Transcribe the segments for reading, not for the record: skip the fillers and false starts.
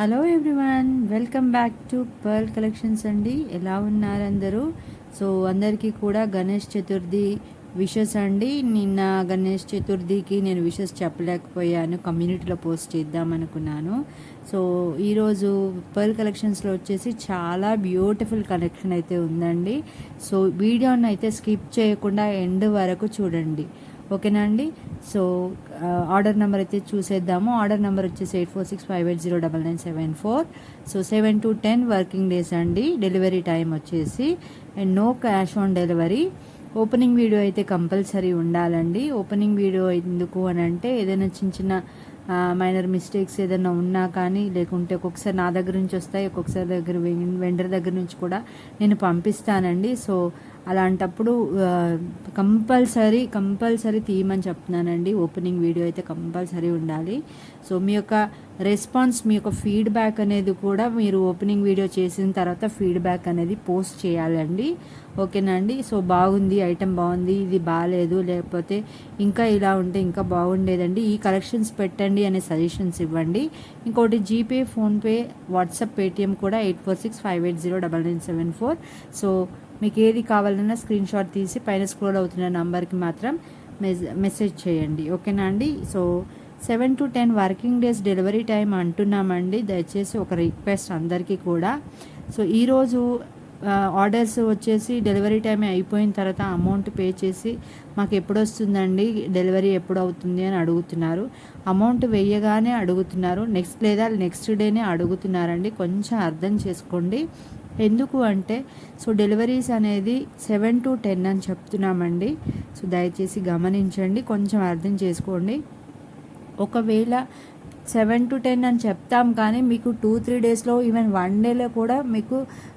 Hello everyone, welcome back to pearl collections అండి. ఎలా ఉన్నారు అందరూ? సో అందరికీ కూడా గణేష్ చతుర్థి విషెస్ అండి. నిన్న గణేష్ చతుర్థికి నేను విషెస్ చెప్పలేకపోయాను, కమ్యూనిటీలో పోస్ట్ చేద్దామనుకున్నాను. సో ఈరోజు పర్ల్ కలెక్షన్స్లో వచ్చేసి చాలా బ్యూటిఫుల్ కలెక్షన్ అయితే ఉందండి. సో వీడియోని అయితే స్కిప్ చేయకుండా ఎండ్ వరకు చూడండి, ఓకేనా అండి. సో ఆర్డర్ నెంబర్ అయితే చూసేద్దాము. ఆర్డర్ నెంబర్ వచ్చేసి 8465809974. సో 7 to 10 వర్కింగ్ డేస్ అండి. డెలివరీ టైం వచ్చేసి and no cash on delivery. Opening video అయితే కంపల్సరీ ఉండాలండి. ఓపెనింగ్ వీడియో ఎందుకు అని అంటే ఏదైనా చిన్న చిన్న మైనర్ మిస్టేక్స్ ఏదైనా ఉన్నా కానీ, లేకుంటే ఒక్కొక్కసారి నా దగ్గర నుంచి వస్తాయి, ఒక్కొక్కసారి వెండర్ దగ్గర నుంచి కూడా నేను పంపిస్తానండి. సో అలాంటప్పుడు కంపల్సరీ తీయమని చెప్తున్నానండి. ఓపెనింగ్ వీడియో అయితే కంపల్సరీ ఉండాలి. సో మీ యొక్క రెస్పాన్స్, మీ యొక్క ఫీడ్బ్యాక్ అనేది కూడా మీరు ఓపెనింగ్ వీడియో చేసిన తర్వాత ఫీడ్బ్యాక్ అనేది పోస్ట్ చేయాలండి, ఓకేనా అండి. సో బాగుంది, ఐటెం బాగుంది, ఇది బాగాలేదు, లేకపోతే ఇంకా ఇలా ఉంటే ఇంకా బాగుండేదండి, ఈ కలెక్షన్స్ పెట్టండి అనే సజెషన్స్ ఇవ్వండి. ఇంకోటి జీపే, ఫోన్పే, వాట్సాప్, పేటిఎం కూడా 8465809974. సో మీకు ఏది కావాలన్నా స్క్రీన్ షాట్ తీసి పైన స్క్రోల్ అవుతున్న నంబర్కి మాత్రం మెసేజ్ చేయండి, ఓకేనా అండి. So 7 to 10 working days delivery time అంటున్నామండి. దయచేసి ఒక రిక్వెస్ట్ అందరికీ కూడా. సో ఈరోజు ఆర్డర్స్ వచ్చేసి డెలివరీ టైం అయిపోయిన తర్వాత అమౌంట్ పే చేసి మాకు ఎప్పుడు వస్తుందండి, డెలివరీ ఎప్పుడు అవుతుంది అని అడుగుతున్నారు. అమౌంట్ వేయగానే అడుగుతున్నారు, నెక్స్ట్ డేనే అడుగుతున్నారండి. కొంచెం అర్థం చేసుకోండి. ఎందుకు అంటే సో డెలివరీస్ అనేది 7 to 10 అని చెప్తున్నామండి. సో దయచేసి గమనించండి, కొంచెం అర్థం చేసుకోండి. ఒకవేళ 7 to 10 అని చెప్తాం కానీ మీకు 2-3 డేస్లో, ఈవెన్ 1 డేలో కూడా మీకు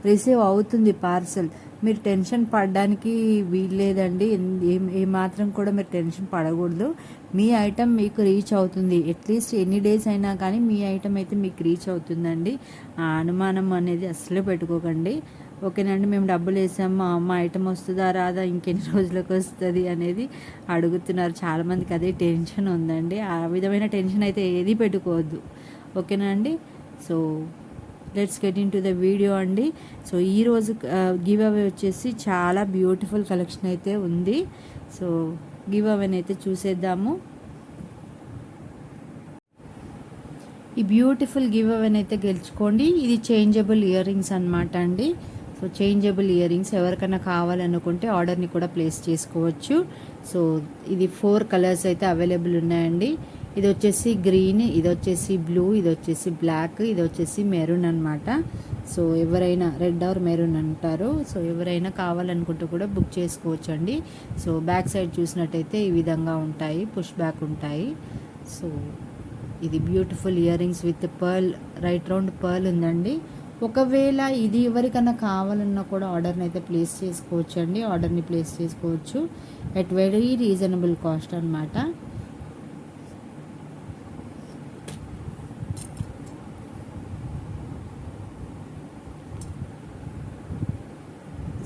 రిసీవ్ అవుతుంది పార్సల్. మీరు టెన్షన్ పడడానికి వీల్లేదండి. ఏమాత్రం కూడా మీరు టెన్షన్ పడకూడదు. మీ ఐటెం మీకు రీచ్ అవుతుంది. అట్లీస్ట్ ఎన్ని డేస్ అయినా కానీ మీ ఐటెం అయితే మీకు రీచ్ అవుతుందండి. ఆ అనుమానం అనేది అస్సలు పెట్టుకోకండి, ఓకేనండి. మేము డబ్బులు వేసాము, మా ఐటెం వస్తుందా రాదా, ఇంకెన్ని రోజులకు వస్తుంది అనేది అడుగుతున్నారు చాలామందికి. అదే టెన్షన్ ఉందండి. ఆ విధమైన టెన్షన్ అయితే ఏది పెట్టుకోవద్దు, ఓకేనా అండి. So let's get in to the video అండి. సో ఈరోజు గివ్ అవే వచ్చేసి చాలా బ్యూటిఫుల్ కలెక్షన్ అయితే ఉంది. సో గివ్ అవేని అయితే చూసేద్దాము. ఈ బ్యూటిఫుల్ గివ్ అవేని అయితే గెలుచుకోండి. ఇది చేంజబుల్ ఇయర్ రింగ్స్ అనమాట అండి. సో చేంజబుల్ ఇయర్ రింగ్స్ ఎవరికైనా కావాలనుకుంటే ఆర్డర్ని కూడా ప్లేస్ చేసుకోవచ్చు. సో ఇది 4 కలర్స్ అయితే అవైలబుల్ ఉన్నాయండి. ఇది వచ్చేసి గ్రీన్, ఇది వచ్చేసి బ్లూ, ఇది వచ్చేసి బ్లాక్, ఇది వచ్చేసి మెరూన్ అనమాట. సో ఎవరైనా రెడ్ ఆర్ మెరూన్ అంటారు. సో ఎవరైనా కావాలనుకుంటే కూడా బుక్ చేసుకోవచ్చు అండి. సో బ్యాక్ సైడ్ చూసినట్టయితే ఈ విధంగా ఉంటాయి, పుష్ బ్యాక్ ఉంటాయి. సో ఇది beautiful ear rings with pearl, right round pearl ఉందండి. ఒకవేళ ఇది ఎవరికైనా కావాలన్నా కూడా ఆర్డర్ని అయితే ప్లేస్ చేసుకోవచ్చు అండి. ఆర్డర్ని ప్లేస్ చేసుకోవచ్చు ఎట్ వెరీ రీజనబుల్ కాస్ట్ అనమాట.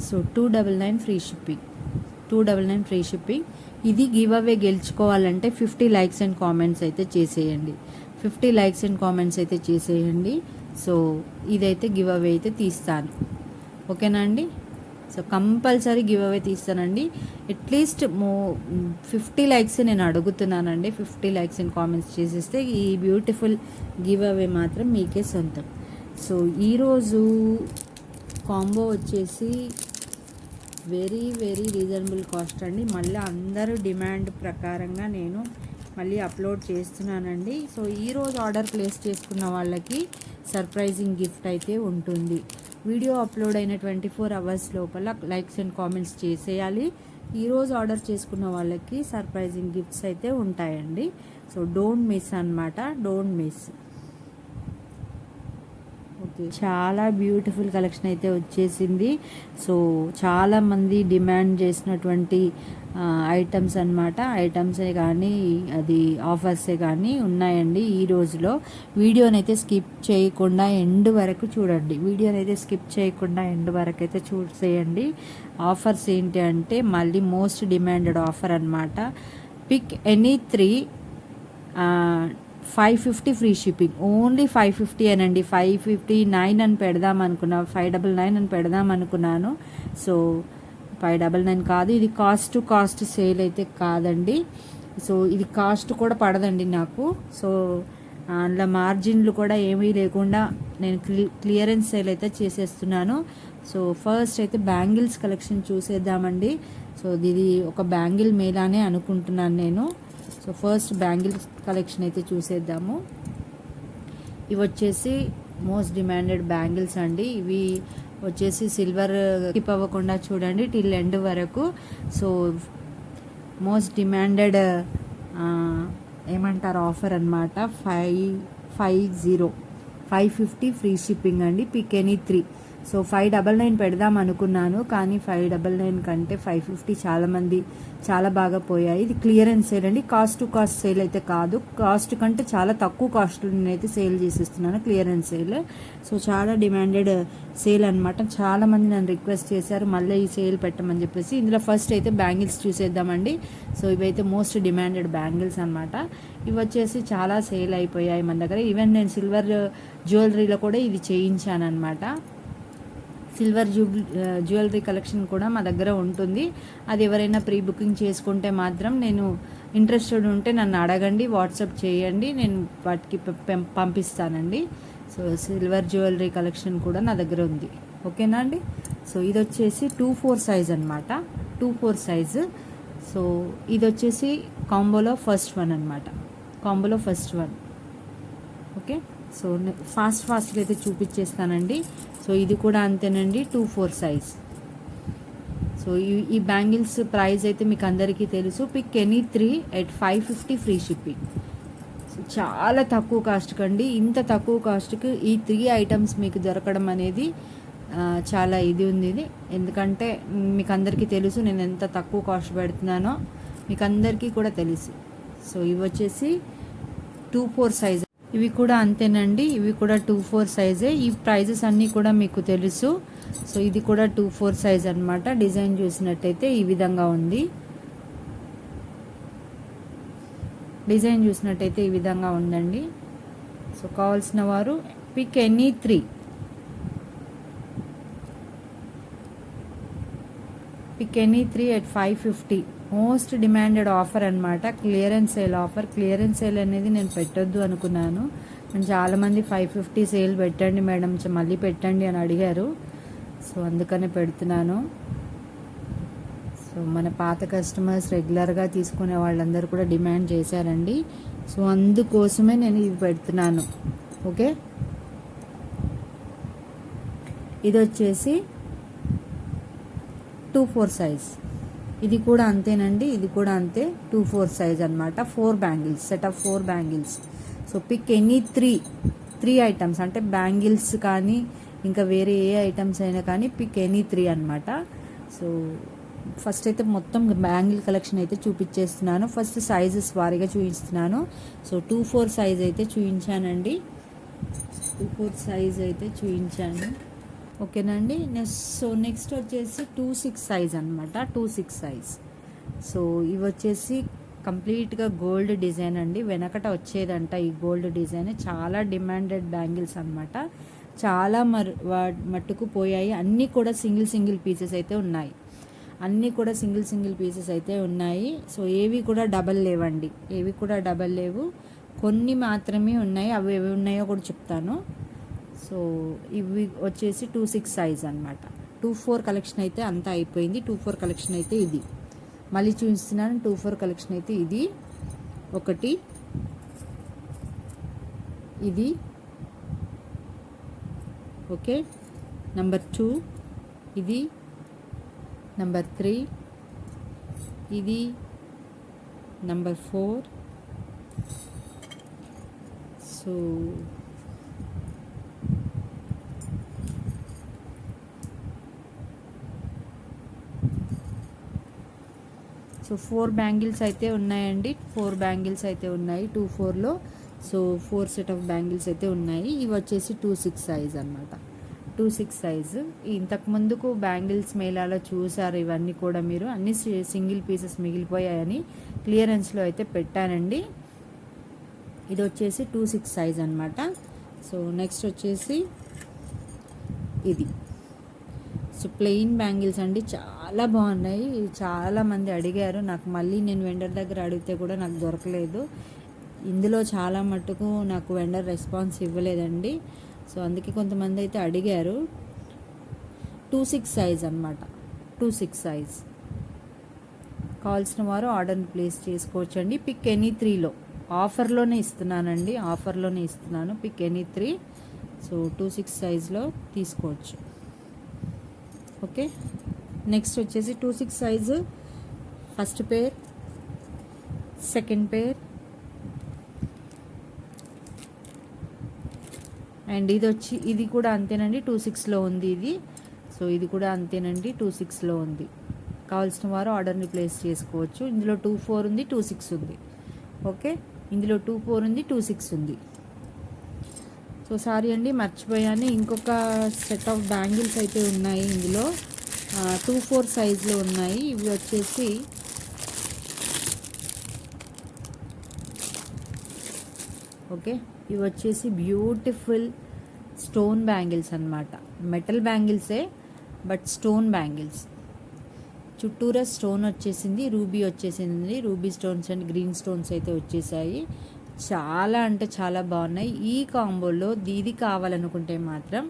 So 299 free shipping, 299 free shipping. ఇది గివ్ అవే గెలుచుకోవాలంటే 50 లైక్స్ అండ్ కామెంట్స్ అయితే చేసేయండి, 50 లైక్స్ అండ్ కామెంట్స్ అయితే చేసేయండి. సో ఇదైతే గివ్ అవే అయితే తీస్తాను, ఓకేనా అండి. సో కంపల్సరీ గివ్ అవే తీస్తానండి. అట్లీస్ట్ 50 లైక్స్ నేను అడుగుతున్నానండి. 50 లైక్స్ అండ్ కామెంట్స్ చేసేస్తే ఈ బ్యూటిఫుల్ గివ్ అవే మాత్రం మీకే సొంతం. సో ఈరోజు కాంబో వచ్చేసి వెరీ రీజనబుల్ కాస్ట్ అండి. మళ్ళీ అందరూ డిమాండ్ ప్రకారంగా నేను మళ్ళీ అప్లోడ్ చేస్తున్నానండి. సో ఈరోజు ఆర్డర్ ప్లేస్ చేసుకున్న వాళ్ళకి సర్ప్రైజింగ్ గిఫ్ట్ అయితే ఉంటుంది. వీడియో అప్లోడ్ అయిన 24 అవర్స్ లోపల లైక్స్ అండ్ కామెంట్స్ చేసేయాలి. ఈరోజు ఆర్డర్ చేసుకున్న వాళ్ళకి సర్ప్రైజింగ్ గిఫ్ట్స్ అయితే ఉంటాయండి. సో డోంట్ మిస్ అన్నమాట, డోంట్ మిస్. ఓకే, చాలా బ్యూటిఫుల్ కలెక్షన్ అయితే వచ్చేసింది. సో చాలామంది డిమాండ్ చేసినటువంటి ఐటమ్స్ అనమాట. ఐటమ్సే కానీ అది ఆఫర్సే కానీ ఉన్నాయండి ఈ రోజులో. వీడియోని అయితే స్కిప్ చేయకుండా ఎండ్ వరకు చూడండి, వీడియోని అయితే స్కిప్ చేయకుండా ఎండ్ వరకు అయితే చూసేయండి. ఆఫర్స్ ఏంటి అంటే మళ్ళీ మోస్ట్ డిమాండెడ్ ఆఫర్ అనమాట. Pick any 3 550 free shipping, only 550 అనండి. 559 అని పెడదాం అనుకున్నా, 599 అని పెడదాం అనుకున్నాను. సో 599 కాదు, ఇది కాస్ట్ టు కాస్ట్ సేల్ అయితే కాదండి. సో ఇది కాస్ట్ కూడా పడదండి నాకు. సో అందులో మార్జిన్లు కూడా ఏమీ లేకుండా నేను క్లియరెన్స్ సేల్ అయితే చేసేస్తున్నాను. సో ఫస్ట్ అయితే బ్యాంగిల్స్ కలెక్షన్ చూసేద్దామండి. సో ఇది ఒక బ్యాంగిల్ మేళానే అనుకుంటున్నాను నేను. సో ఫస్ట్ బ్యాంగిల్స్ కలెక్షన్ అయితే చూసేద్దాము. ఇవి వచ్చేసి మోస్ట్ డిమాండెడ్ బ్యాంగిల్స్ అండి. ఇవి వచ్చేసి సిల్వర్ స్కిప్ అవ్వకుండా చూడండి టిల్ ఎండ్ వరకు. సో మోస్ట్ డిమాండెడ్ ఏమంటారు ఆఫర్ అనమాట. 550 ఫ్రీ షిప్పింగ్ అండి. Pick any 3. సో 599 పెడదాం అనుకున్నాను, కానీ 599 కంటే 550 చాలా బాగా పోయాయి. ఇది క్లియరెన్స్ సేల్ అండి, కాస్ట్ టు కాస్ట్ సేల్ అయితే కాదు. కాస్ట్ కంటే చాలా తక్కువ కాస్ట్లో నేనైతే సేల్ చేసేస్తున్నాను, క్లియరెన్స్ సేల్. సో చాలా డిమాండెడ్ సేల్ అనమాట. చాలామంది నన్ను రిక్వెస్ట్ చేశారు మళ్ళీ ఈ సేల్ పెట్టమని చెప్పేసి. ఇందులో ఫస్ట్ అయితే బ్యాంగిల్స్ చూసేద్దామండి. సో ఇవైతే మోస్ట్ డిమాండెడ్ బ్యాంగిల్స్ అనమాట. ఇవి వచ్చేసి చాలా సేల్ అయిపోయాయి మన దగ్గర. ఈవెన్ నేను సిల్వర్ జ్యువెలరీలో కూడా ఇది చేయించాను అనమాట. సిల్వర్ జ్యువెలరీ కలెక్షన్ కూడా మా దగ్గర ఉంటుంది. అది ఎవరైనా ప్రీ బుకింగ్ చేసుకుంటే మాత్రం, నేను ఇంట్రెస్టెడ్ ఉంటే నన్ను అడగండి, వాట్సాప్ చేయండి, నేను వాటికి పంపిస్తానండి. సో సిల్వర్ జ్యువెలరీ కలెక్షన్ కూడా నా దగ్గర ఉంది. ఓకేనా అండి. సో ఇది వచ్చేసి 2/4 సైజ్ అనమాట. 2/4 సైజు. సో ఇది వచ్చేసి కాంబోలో ఫస్ట్ వన్ అనమాట. కాంబోలో ఫస్ట్ వన్. ఓకే. సో ఫాస్ట్గా అయితే చూపించేస్తానండి. సో ఇది కూడా అంతేనండి, 2/4 సైజ్. సో ఈ బ్యాంగిల్స్ ప్రైస్ అయితే మీకు అందరికీ తెలుసు. Pick any 3 at 550 free shipping. So చాలా తక్కువ కాస్ట్ కండి. ఇంత తక్కువ కాస్ట్కి ఈ 3 ఐటమ్స్ మీకు దొరకడం అనేది చాలా ఇది ఉంది. ఇది ఎందుకంటే మీకు అందరికీ తెలుసు నేను ఎంత తక్కువ కాస్ట్ పెడుతున్నానో, మీకు అందరికీ కూడా తెలుసు. సో ఇవి వచ్చేసి 2/4 సైజ్. ఇవి కూడా అంతేనండి, ఇవి కూడా 2/4 సైజే. ఈ ప్రైజెస్ అన్నీ కూడా మీకు తెలుసు. సో ఇది కూడా 2/4 సైజ్ అనమాట. డిజైన్ చూసినట్టయితే ఈ విధంగా ఉంది. డిజైన్ చూసినట్టయితే ఈ విధంగా ఉందండి. సో కావాల్సిన వారు pick any 3. Pick any 3 at 550. Most demanded offer అనమాట. Clearance sale offer. Clearance sale అనేది నేను పెట్టొద్దు అనుకున్నాను. అండ్ చాలామంది 550 సేల్ పెట్టండి మేడం, మళ్ళీ పెట్టండి అని అడిగారు. సో అందుకనే పెడుతున్నాను. సో మన పాత కస్టమర్స్ రెగ్యులర్గా తీసుకునే వాళ్ళందరూ కూడా డిమాండ్ చేశారండి. సో అందుకోసమే నేను ఇది పెడుతున్నాను. ఓకే. ఇది వచ్చేసి 2/4 సైజ్. ఇది కూడా అంతేనండి, ఇది కూడా అంతే 2/4 సైజ్ అనమాట. 4 bangles, set of 4 bangles. So pick any 3 items, అంటే బ్యాంగిల్స్ కానీ ఇంకా వేరే ఏ ఐటమ్స్ అయినా కానీ పిక్ ఎనీ 3 అనమాట. సో ఫస్ట్ అయితే మొత్తం బ్యాంగిల్ కలెక్షన్ అయితే చూపించేస్తున్నాను. ఫస్ట్ సైజెస్ వారీగా చూపిస్తున్నాను. సో 2/4 సైజ్ అయితే చూపించానండి. 2/4 సైజ్ అయితే చూపించాను. ఓకేనండి. సో నెక్స్ట్ వచ్చేసి 2/6 సైజ్ అనమాట. 2/6 సైజ్. సో ఇవి వచ్చేసి కంప్లీట్గా గోల్డ్ డిజైన్ అండి. వెనకట వచ్చేదంట ఈ గోల్డ్ డిజైన్. చాలా డిమాండెడ్ బ్యాంగిల్స్ అనమాట. చాలా మట్టుకు పోయాయి. అన్నీ కూడా సింగిల్ పీసెస్ అయితే ఉన్నాయి. అన్నీ కూడా సింగిల్ పీసెస్ అయితే ఉన్నాయి. సో ఏవి కూడా డబల్ లేవండి, ఏవి కూడా డబల్ లేవు. కొన్ని మాత్రమే ఉన్నాయి. అవి ఏవి ఉన్నాయో కూడా చెప్తాను. సో ఇవి వచ్చేసి 2/6 సైజ్ అనమాట. 2/4 కలెక్షన్ అయితే అంతా అయిపోయింది. 2/4 కలెక్షన్ అయితే ఇది మళ్ళీ చూపిస్తున్నాను. 2/4 కలెక్షన్ అయితే ఇది ఒకటి, ఇది ఓకే, నెంబర్ 2, ఇది నెంబర్ 3, ఇది నెంబర్ 4. సో సో 4 బ్యాంగిల్స్ అయితే ఉన్నాయండి. 4 బ్యాంగిల్స్ అయితే ఉన్నాయి 2/4లో. సో 4 సెట్ ఆఫ్ బ్యాంగిల్స్ అయితే ఉన్నాయి. ఇవి వచ్చేసి 2/6 సైజ్ అనమాట. 2/6 సైజు. ఇంతకు ముందుకు బ్యాంగిల్స్ మేళాలో చూసారు. ఇవన్నీ కూడా మీరు అన్ని సింగిల్ పీసెస్ మిగిలిపోయాయని క్లియరెన్స్లో అయితే పెట్టానండి. ఇది వచ్చేసి 2/6 సైజ్ అనమాట. సో నెక్స్ట్ వచ్చేసి ఇది. సో ప్లెయిన్ బ్యాంగిల్స్ అండి, చాలా బాగున్నాయి. చాలామంది అడిగారు నాకు, మళ్ళీ నేను వెండర్ దగ్గర అడిగితే కూడా నాకు దొరకలేదు. ఇందులో చాలా మట్టుకు నాకు వెండర్ రెస్పాన్స్ ఇవ్వలేదండి. సో అందుకే కొంతమంది అయితే అడిగారు. 2/6 సైజ్ అనమాట, 2/6 సైజ్. కావాల్సిన వారు ఆర్డర్ని ప్లేస్ చేసుకోవచ్చండి. పిక్ ఎనీ 3లో ఆఫర్లోనే ఇస్తున్నానండి, ఆఫర్లోనే ఇస్తున్నాను. Pick any 3. సో 2/6 సైజ్లో తీసుకోవచ్చు. ఓకే, నెక్స్ట్ వచ్చేసి 2/6 size first pair, second pair, and ఇది కూడా అంతేనండి, 2/6లో ఉంది ఇది. సో ఇది కూడా అంతేనండి, 2/6లో ఉంది. కావాల్సిన వారు ఆర్డర్ని ప్లేస్ చేసుకోవచ్చు. ఇందులో 2/4 ఉంది, 2/6 ఉంది. ఓకే, ఇందులో 2/4 ఉంది, 2/6 ఉంది. సో సారీ అండి, మర్చిపోయాను. ఇంకొక సెట్ ఆఫ్ బ్యాంగిల్స్ అయితే ఉన్నాయి ఇందులో, 2/4 సైజులో ఉన్నాయి. ఇవి వచ్చేసి ఓకే, ఇవి వచ్చేసి బ్యూటిఫుల్ స్టోన్ బ్యాంగిల్స్ అన్నమాట. మెటల్ బ్యాంగిల్సే బట్ స్టోన్ బ్యాంగిల్స్. చుట్టూరా స్టోన్ వచ్చేసింది, రూబీ వచ్చేసింది. Ruby stones and green stones అయితే వచ్చేసాయి. చాలా అంటే చాలా బాగున్నాయి. ఈ కాంబోలో ఇది కావాలనుకుంటే మాత్రం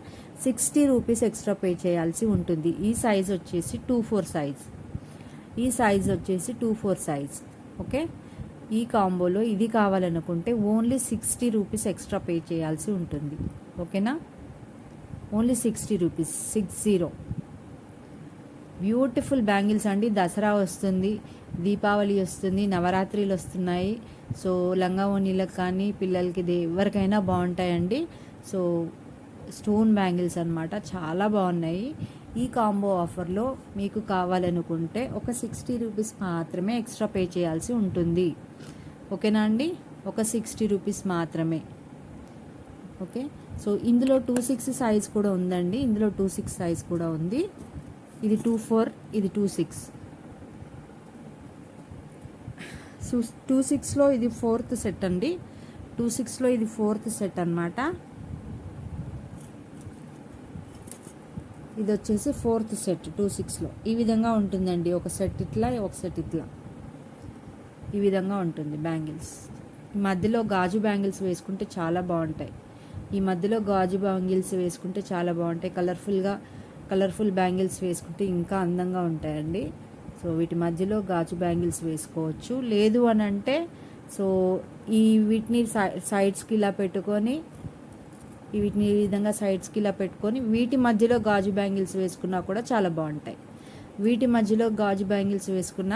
60 రూపీస్ ఎక్స్ట్రా పే చేయాల్సి ఉంటుంది. ఈ సైజ్ వచ్చేసి 2/4 సైజ్. ఈ సైజ్ వచ్చేసి 2/4 సైజ్. ఓకే, ఈ కాంబోలో ఇది కావాలనుకుంటే ఓన్లీ 60 రూపీస్ ఎక్స్ట్రా పే చేయాల్సి ఉంటుంది. ఓకేనా, ఓన్లీ 60 రూపీస్, 60. బ్యూటిఫుల్ బ్యాంగిల్స్ అండి. దసరా వస్తుంది, దీపావళి వస్తుంది, నవరాత్రిలు వస్తున్నాయి. సో లంగా ఓణీలకు కానీ పిల్లలకి ఎవరికైనా బాగుంటాయండి. సో స్టోన్ బ్యాంగిల్స్ అనమాట, చాలా బాగున్నాయి. ఈ కాంబో ఆఫర్లో మీకు కావాలనుకుంటే ఒక 60 రూపీస్ మాత్రమే ఎక్స్ట్రా పే చేయాల్సి ఉంటుంది. ఓకేనా అండి, ఒక 60 రూపీస్ మాత్రమే. ఓకే, సో ఇందులో 2/6 సైజ్ కూడా ఉందండి. ఇందులో 2/6 సైజ్ కూడా ఉంది. ఇది 2/4, ఇది 2/6. సో 2/6లో ఇది 4th సెట్ అండి. 2/6లో ఇది 4th సెట్ అనమాట. ఇది వచ్చేసి 4th సెట్ 2/6లో. ఈ విధంగా ఉంటుందండి, ఒక సెట్ ఇట్లా, ఒక సెట్ ఇట్లా, ఈ విధంగా ఉంటుంది బ్యాంగిల్స్. ఈ మధ్యలో గాజు బ్యాంగిల్స్ వేసుకుంటే చాలా బాగుంటాయి. ఈ మధ్యలో గాజు బ్యాంగిల్స్ వేసుకుంటే చాలా బాగుంటాయి. కలర్ఫుల్ బ్యాంగిల్స్ వేసుకుంటే ఇంకా అందంగా ఉంటాయండి. సో వీటి మధ్యలో గాజు బ్యాంగిల్స్ వేసుకోవచ్చు. లేదు అని అంటే సో వీటిని సైడ్స్కి ఇలా పెట్టుకొని, వీటిని ఈ విధంగా సైడ్స్కి ఇలా పెట్టుకొని వీటి మధ్యలో గాజు బ్యాంగిల్స్ వేసుకున్నా కూడా చాలా బాగుంటాయి. వీటి మధ్యలో గాజు బ్యాంగిల్స్ వేసుకున్న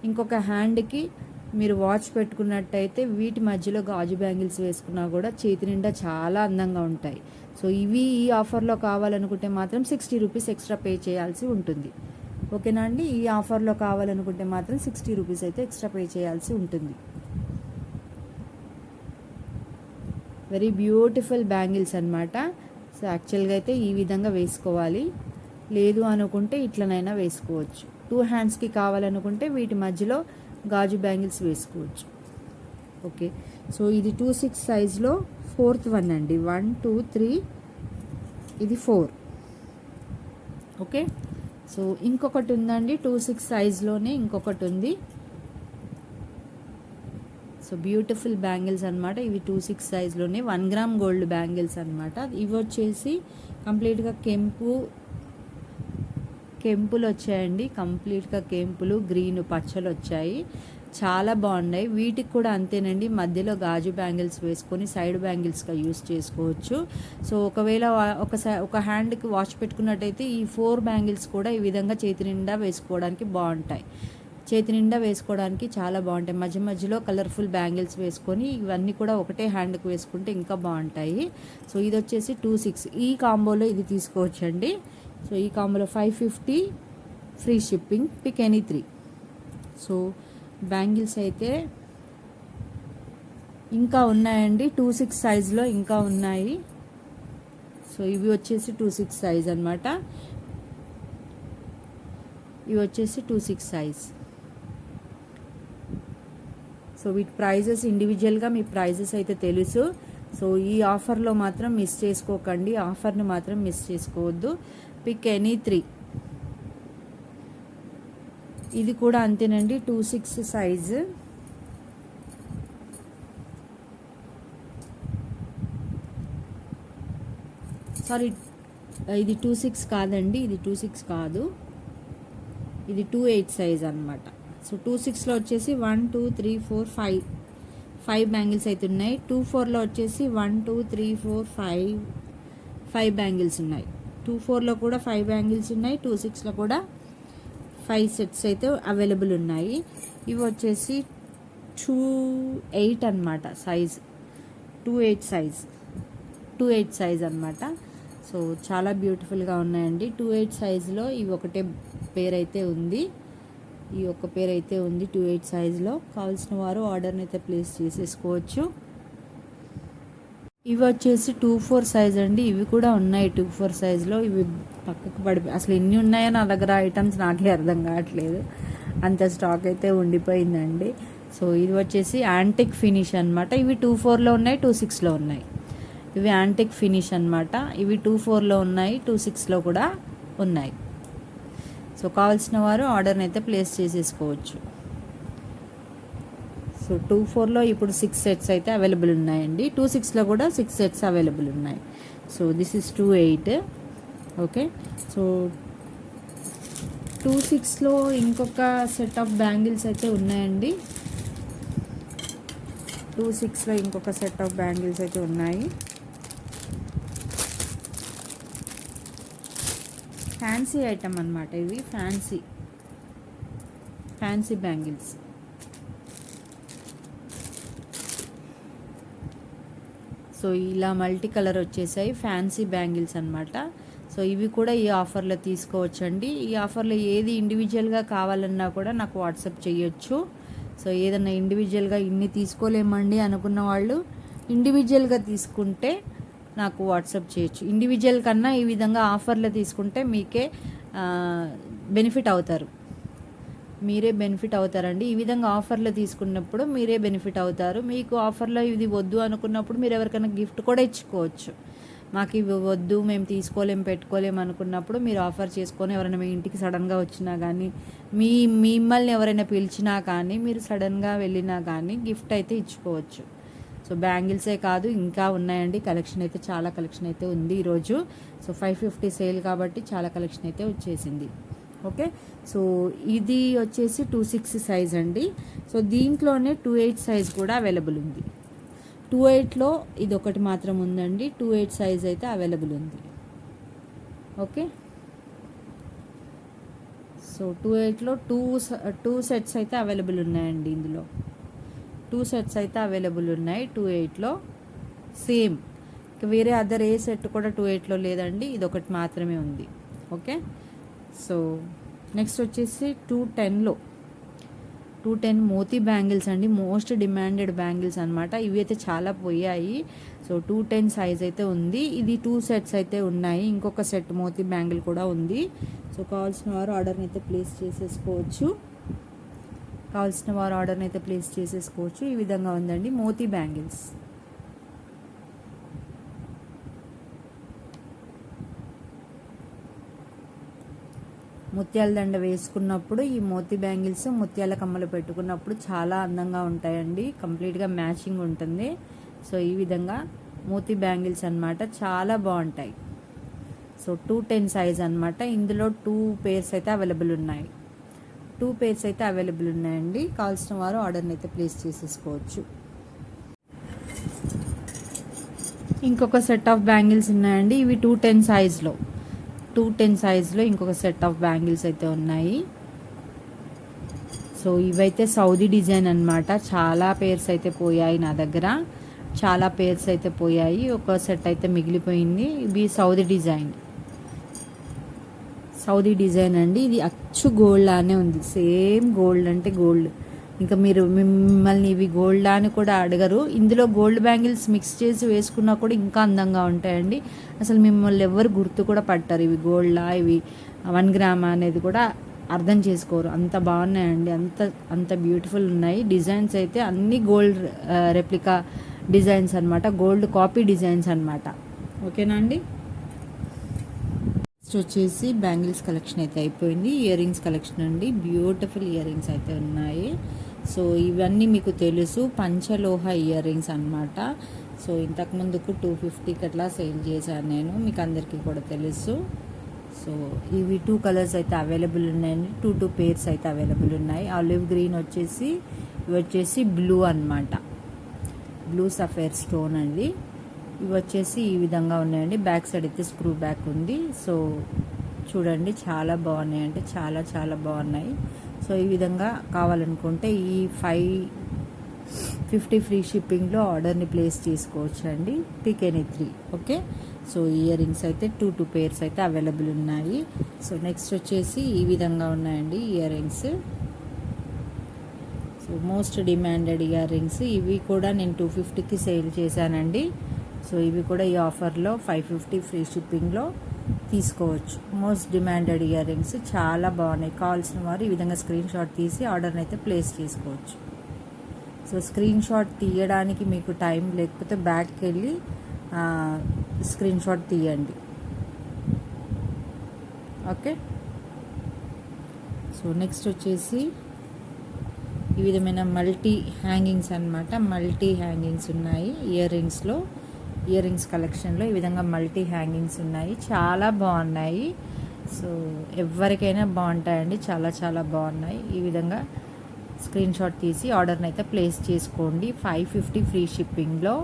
ఇంకొక హ్యాండ్కి మీరు వాచ్ పెట్టుకున్నట్టయితే వీటి మధ్యలో గాజు బ్యాంగిల్స్ వేసుకున్నా కూడా చేతి నిండా చాలా అందంగా ఉంటాయి. సో ఇవి ఈ ఆఫర్లో కావాలనుకుంటే మాత్రం 60 రూపీస్ ఎక్స్ట్రా పే చేయాల్సి ఉంటుంది. ఓకేనా అండి, ఈ ఆఫర్లో కావాలనుకుంటే మాత్రం 60 రూపీస్ అయితే ఎక్స్ట్రా పే చేయాల్సి ఉంటుంది. వెరీ బ్యూటిఫుల్ బ్యాంగిల్స్ అనమాట. సో యాక్చువల్గా అయితే ఈ విధంగా వేసుకోవాలి, లేదు అనుకుంటే ఇట్లనైనా వేసుకోవచ్చు. 2 హ్యాండ్స్కి కావాలనుకుంటే వీటి మధ్యలో గాజు బ్యాంగిల్స్ వేసుకోవచ్చు. ఓకే, సో ఇది 2/6 సైజ్లో 4th వన్ అండి. 1 2 3, ఇది 4. ఓకే, సో ఇంకొకటి ఉందండి 2/6 సైజ్లోనే ఇంకొకటి ఉంది. సో బ్యూటిఫుల్ బ్యాంగిల్స్ అనమాట. ఇవి 2/6 సైజ్లోనే 1 గ్రామ్ గోల్డ్ బ్యాంగిల్స్ అనమాట. ఇవి వచ్చేసి కంప్లీట్గా కెంపులు వచ్చాయండి. కంప్లీట్గా కెంపులు, గ్రీన్, పచ్చలు వచ్చాయి. చాలా బాగున్నాయి. వీటికి కూడా అంతేనండి, మధ్యలో గాజు బ్యాంగిల్స్ వేసుకొని సైడ్ బ్యాంగిల్స్గా యూస్ చేసుకోవచ్చు. సో ఒకవేళ ఒక హ్యాండ్కి వాచ్ పెట్టుకున్నట్టయితే ఈ 4 బ్యాంగిల్స్ కూడా ఈ విధంగా చేతి నిండా వేసుకోవడానికి బాగుంటాయి. చేతి నిండా వేసుకోవడానికి చాలా బాగుంటాయి. మధ్య మధ్యలో కలర్ఫుల్ బ్యాంగిల్స్ వేసుకొని ఇవన్నీ కూడా ఒకటే హ్యాండ్కి వేసుకుంటే ఇంకా బాగుంటాయి. సో ఇది వచ్చేసి 2/6. ఈ కాంబోలో ఇది తీసుకోవచ్చండి. సో ఈ కాంబోలో 550 free shipping, pick any 3. So bangles అయితే ఇంకా ఉన్నాయండి 2/6 సైజులో ఇంకా ఉన్నాయి. సో ఇవి వచ్చేసి 2/6 సైజ్ అనమాట. ఇవి వచ్చేసి 2/6 సైజ్. సో వీటి ప్రైజెస్ ఇండివిజువల్గా మీ ప్రైజెస్ అయితే తెలుసు. సో ఈ ఆఫర్లో మాత్రం మిస్ చేసుకోకండి, ఆఫర్ని మాత్రం మిస్ చేసుకోవద్దు. Pick any 3. ఇది కూడా అంతేనండి, 26 సైజు. సారీ, ఇది 26 కాదండి, ఇది 26 కాదు, ఇది 28 సైజ్ అనమాట. సో 26లో వచ్చేసి 1 2 3 4 5 బ్యాంగిల్స్ అయితే ఉన్నాయి. 24లో వచ్చేసి 1 2 3 4 5 బ్యాంగిల్స్ ఉన్నాయి. 24లో కూడా 5 బ్యాంగిల్స్ ఉన్నాయి. 26లో కూడా 5 సెట్స్ అయితే అవైలబుల్ ఉన్నాయి. ఇవి వచ్చేసి 28 అనమాట సైజ్, 28 సైజ్ అనమాట. సో చాలా బ్యూటిఫుల్గా ఉన్నాయండి. 28 సైజులో ఇవి ఒకటే పేర్ అయితే ఉంది, ఈ ఒక్క పేర్ అయితే ఉంది 28 సైజులో. కావాల్సిన వారు ఆర్డర్ని అయితే ప్లేస్ చేసేసుకోవచ్చు. ఇవి వచ్చేసి 24 సైజ్ అండి, ఇవి కూడా ఉన్నాయి 24 సైజులో. ఇవి పక్కకు పడిపోయి అసలు ఎన్ని ఉన్నాయో నా దగ్గర ఐటమ్స్ నాకే అర్థం కావట్లేదు, అంత స్టాక్ అయితే ఉండిపోయిందండి. సో ఇది వచ్చేసి యాంటిక్ ఫినిష్ అనమాట. ఇవి 24లో ఉన్నాయి, 26లో ఉన్నాయి. ఇవి యాంటిక్ ఫినిష్ అనమాట. ఇవి 24లో ఉన్నాయి, 26లో కూడా ఉన్నాయి. సో కావాల్సిన వారు ఆర్డర్ని అయితే ప్లేస్ చేసేసుకోవచ్చు. సో 24లో ఇప్పుడు 6 సెట్స్ అయితే అవైలబుల్ ఉన్నాయండి. 26లో కూడా 6 సెట్స్ అవైలబుల్ ఉన్నాయి. So this is 28. Okay, so 26లో ఇంకొక సెట్ ఆఫ్ బ్యాంగిల్స్ అయితే ఉన్నాయండి. 26లో ఇంకొక సెట్ ఆఫ్ బ్యాంగిల్స్ అయితే ఉన్నాయి. ఫ్యాన్సీ ఐటమ్ అనమాట, ఇవి ఫ్యాన్సీ బ్యాంగిల్స్. సో ఇలా మల్టీ కలర్ వచ్చేసాయి, ఫ్యాన్సీ బ్యాంగిల్స్ అనమాట. సో ఇవి కూడా ఈ ఆఫర్లో తీసుకోవచ్చండి. ఈ ఆఫర్లో ఏది ఇండివిజువల్గా కావాలన్నా కూడా నాకు వాట్సాప్ చేయొచ్చు. సో ఏదన్నా ఇండివిజువల్గా ఇన్ని తీసుకోలేమండి అనుకున్న వాళ్ళు ఇండివిజువల్గా తీసుకుంటే నాకు వాట్సాప్ చేయొచ్చు. ఇండివిజువల్ కన్నా ఈ విధంగా ఆఫర్లో తీసుకుంటే మీకే బెనిఫిట్ అవుతారు, మీరే బెనిఫిట్ అవుతారండి. ఈ విధంగా ఆఫర్లో తీసుకున్నప్పుడు మీరే బెనిఫిట్ అవుతారు. మీకు ఆఫర్లో ఇది వద్దు అనుకున్నప్పుడు మీరు ఎవరికైనా గిఫ్ట్ కూడా ఇచ్చుకోవచ్చు. మాకు ఇవి వద్దు, మేము తీసుకోలేం పెట్టుకోలేం అనుకున్నప్పుడు మీరు ఆఫర్ చేసుకొని ఎవరైనా మీ ఇంటికి సడన్గా వచ్చినా కానీ, మిమ్మల్ని ఎవరైనా పిలిచినా కానీ, మీరు సడన్గా వెళ్ళినా కానీ గిఫ్ట్ అయితే ఇచ్చుకోవచ్చు. సో బ్యాంగిల్సే కాదు ఇంకా ఉన్నాయండి, కలెక్షన్ అయితే చాలా కలెక్షన్ అయితే ఉంది ఈరోజు. సో 550 సేల్ కాబట్టి చాలా కలెక్షన్ అయితే వచ్చేసింది. ఓకే, సో ఇది వచ్చేసి 26 సైజ్ అండి. సో దీంట్లోనే 28 సైజ్ కూడా అవైలబుల్ ఉంది. 28లో ఇది ఒకటి మాత్రం ఉందండి, 28 సైజ్ అయితే అవైలబుల్ ఉంది. ఓకే, సో 28లో టూ సెట్స్ అయితే అవైలబుల్ ఉన్నాయండి. ఇందులో 2 సెట్స్ అయితే అవైలబుల్ ఉన్నాయి 28లో. సేమ్ వేరే అదర్ ఏ సెట్ కూడా 28లో లేదండి, ఇది ఒకటి మాత్రమే ఉంది. ఓకే, సో నెక్స్ట్ వచ్చేసి 210 మోతీ బ్యాంగిల్స్ అండి, మోస్ట్ డిమాండెడ్ బ్యాంగిల్స్ అనమాట. ఇవి అయితే చాలా పోయాయి. సో 210 సైజ్ అయితే ఉంది. ఇది 2 సెట్స్ అయితే ఉన్నాయి, ఇంకొక సెట్ మోతీ బ్యాంగిల్ కూడా ఉంది. సో కావాల్సిన వారు ఆర్డర్ని అయితే ప్లేస్ చేసేసుకోవచ్చు. ఈ విధంగా ఉందండి మోతీ బ్యాంగిల్స్. ముత్యాల దండ వేసుకున్నప్పుడు ఈ మోతీ బ్యాంగిల్స్ ముత్యాల కమ్మలు పెట్టుకున్నప్పుడు చాలా అందంగా ఉంటాయండి, కంప్లీట్గా మ్యాచింగ్ ఉంటుంది. సో ఈ విధంగా మోతీ బ్యాంగిల్స్ అన్నమాట, చాలా బాగుంటాయి. సో 210 సైజ్ అనమాట. ఇందులో 2 పేర్స్ అయితే అవైలబుల్ ఉన్నాయి. 2 పేర్స్ అయితే అవైలబుల్ ఉన్నాయండి. కావాల్సిన వారు ఆర్డర్ని అయితే ప్లేస్ చేసేసుకోవచ్చు. ఇంకొక సెట్ ఆఫ్ బ్యాంగిల్స్ ఉన్నాయండి, ఇవి 210 సైజ్లో ఇంకొక సెట్ ఆఫ్ బ్యాంగిల్స్ అయితే ఉన్నాయి. సో ఇవైతే సౌదీ డిజైన్ అనమాట. చాలా పేర్స్ అయితే పోయాయి నా దగ్గర, ఒక సెట్ అయితే మిగిలిపోయింది. ఇవి సౌదీ డిజైన్ అండి. ఇది అచ్చు గోల్డ్ లానే ఉంది, సేమ్ గోల్డ్ అంటే గోల్డ్. ఇంకా మిమ్మల్ని ఇవి గోల్డ్ అని కూడా అడగరు. ఇందులో గోల్డ్ బ్యాంగిల్స్ మిక్స్ చేసి వేసుకున్నా కూడా ఇంకా అందంగా ఉంటాయండి. అసలు మిమ్మల్ని ఎవరు గుర్తు కూడా పట్టారు ఇవి గోల్డా, ఇవి 1 గ్రామ్ అనేది కూడా అర్థం చేసుకోరు, అంత బాగున్నాయండి, అంత అంత బ్యూటిఫుల్ ఉన్నాయి. డిజైన్స్ అయితే అన్ని గోల్డ్ రెప్లికా డిజైన్స్ అనమాట, గోల్డ్ కాపీ డిజైన్స్ అనమాట. ఓకేనా అండి. నెక్స్ట్ వచ్చేసి బ్యాంగిల్స్ కలెక్షన్ అయితే అయిపోయింది. ఇయర్ రింగ్స్ కలెక్షన్ అండి, బ్యూటిఫుల్ ఇయర్ రింగ్స్ అయితే ఉన్నాయి. సో ఇవన్నీ మీకు తెలుసు, పంచలోహ ఇయర్ రింగ్స్ అనమాట. సో ఇంతకు ముందుకు 250కి అట్లా సేల్ చేశాను నేను, మీకు అందరికీ కూడా తెలుసు. సో ఇవి 2 కలర్స్ అయితే అవైలబుల్ ఉన్నాయండి, 2 పేర్స్ అయితే అవైలబుల్ ఉన్నాయి. ఆలివ్ గ్రీన్ వచ్చేసి, ఇవి వచ్చేసి బ్లూ అనమాట, బ్లూ సఫైర్ స్టోన్ అండి. ఇవి వచ్చేసి ఈ విధంగా ఉన్నాయండి. బ్యాక్ సైడ్ అయితే స్క్రూ బ్యాక్ ఉంది. సో చూడండి చాలా బాగున్నాయి, అంటే చాలా చాలా బాగున్నాయి. సో ఈ విధంగా కావాలనుకుంటే ఈ 550 ఫ్రీ షిప్పింగ్లో ఆర్డర్ని ప్లేస్ చేసుకోవచ్చు అండి, pick any 3. Okay. So earrings అయితే 2 పేర్స్ అయితే అవైలబుల్ ఉన్నాయి. సో నెక్స్ట్ వచ్చేసి ఈ విధంగా ఉన్నాయండి ear rings. So most demanded ear rings, ఇవి కూడా నేను 250కి సేల్ చేశానండి. సో ఇవి కూడా ఈ ఆఫర్లో 550 ఫ్రీ షిప్పింగ్లో తీసుకోవచ్చు. మోస్ట్ డిమాండెడ్ ఇయర్ రింగ్స్ చాలా బాగున్నాయి. కావాల్సిన వారు ఈ విధంగా స్క్రీన్ షాట్ తీసి ఆర్డర్ని అయితే ప్లేస్ చేసుకోవచ్చు. సో స్క్రీన్ షాట్ తీయడానికి మీకు టైం లేకపోతే బ్యాక్కి వెళ్ళి స్క్రీన్ షాట్ తీయండి. ఓకే. సో నెక్స్ట్ వచ్చేసి ఈ విధమైన మల్టీ హ్యాంగింగ్స్ అనమాట, మల్టీ హ్యాంగింగ్స్ ఉన్నాయి ఇయర్ రింగ్స్లో. ఇయర్ రింగ్స్ కలెక్షన్లో ఈ విధంగా మల్టీ హ్యాంగింగ్స్ ఉన్నాయి, చాలా బాగున్నాయి. సో ఎవరికైనా బాగుంటాయండి, చాలా చాలా బాగున్నాయి. ఈ విధంగా స్క్రీన్ షాట్ తీసి ఆర్డర్ని అయితే ప్లేస్ చేసుకోండి, 550 ఫ్రీ షిప్పింగ్లో.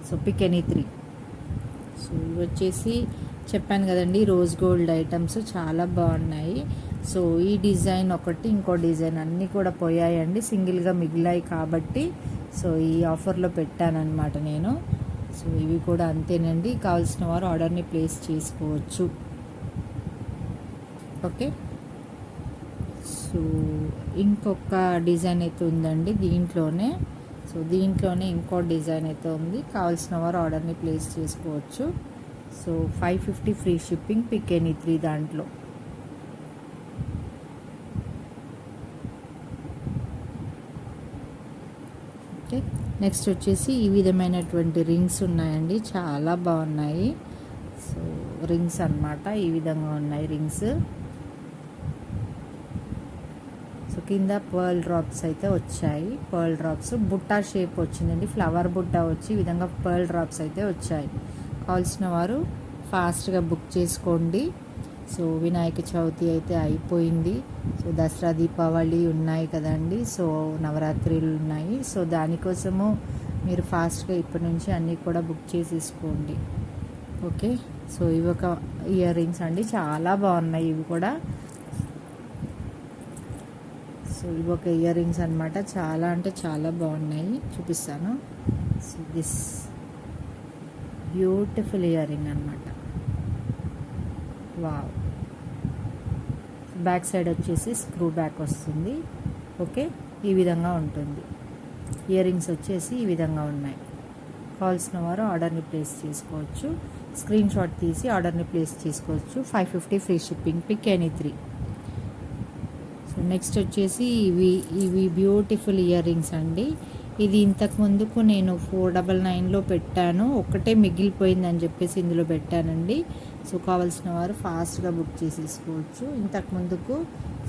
So pick any 3. సో ఇవి వచ్చేసి చెప్పాను కదండి, రోజ్ గోల్డ్ ఐటమ్స్ చాలా బాగున్నాయి. సో ఈ డిజైన్ ఒకటి, ఇంకో డిజైన్ అన్నీ కూడా పోయాయండి, సింగిల్గా మిగిలాయి కాబట్టి సో ఈ ఆఫర్లో పెట్టానన్నమాట నేను. సో ఇవి కూడా అంతేనండి, కావాల్సిన వారు ఆర్డర్ని ప్లేస్ చేసుకోవచ్చు. ఓకే. సో ఇంకొక డిజైన్ అయితే ఉందండి దీంట్లోనే. సో దీంట్లోనే ఇంకో డిజైన్ అయితే ఉంది, కావాల్సిన వారు ఆర్డర్ని ప్లేస్ చేసుకోవచ్చు. So 550 free shipping, pick any 3 దాంట్లో. ఓకే. నెక్స్ట్ వచ్చేసి ఈ విధమైనటువంటి రింగ్స్ ఉన్నాయండి, చాలా బాగున్నాయి. సో రింగ్స్ అన్నమాట, ఈ విధంగా ఉన్నాయి రింగ్స్. సో కింద పర్ల్ డ్రాప్స్ అయితే వచ్చాయి, పర్ల్ డ్రాప్స్ బుట్ట షేప్ వచ్చిందండి, ఫ్లవర్ బుట్ట వచ్చి ఈ విధంగా పర్ల్ డ్రాప్స్ అయితే వచ్చాయి. కావాల్సిన వారు ఫాస్ట్గా బుక్ చేసుకోండి. సో వినాయక చవితి అయితే అయిపోయింది, సో దసరా దీపావళి ఉన్నాయి కదండి, సో నవరాత్రులు ఉన్నాయి. సో దానికోసము మీరు ఫాస్ట్గా ఇప్పటి నుంచి అన్నీ కూడా బుక్ చేసేసుకోండి. ఓకే. సో ఇవి ఒక ఇయర్ రింగ్స్ అండి, చాలా బాగున్నాయి ఇవి కూడా. సో ఇవి ఒక ఇయర్ రింగ్స్ అనమాట, చాలా అంటే చాలా బాగున్నాయి, చూపిస్తాను. So this beautiful ear ring అనమాట. వావ్. బ్యాక్ సైడ్ వచ్చేసి స్క్రూ బ్యాక్ వస్తుంది. ఓకే. ఈ విధంగా ఉంటుంది. ఇయర్ రింగ్స్ వచ్చేసి ఈ విధంగా ఉన్నాయి. కావాల్సిన వారు ఆర్డర్ని ప్లేస్ చేసుకోవచ్చు, స్క్రీన్ షాట్ తీసి ఆర్డర్ని ప్లేస్ చేసుకోవచ్చు. 550 free shipping, pick any 3. So next వచ్చేసి ఇవి బ్యూటిఫుల్ ఇయర్ రింగ్స్ అండి. ఇది ఇంతకు ముందుకు నేను 499లో పెట్టాను, ఒక్కటే మిగిలిపోయిందని చెప్పేసి ఇందులో పెట్టానండి. సో కావాల్సిన వారు ఫాస్ట్గా బుక్ చేసేసుకోవచ్చు. ఇంతకు ముందుకు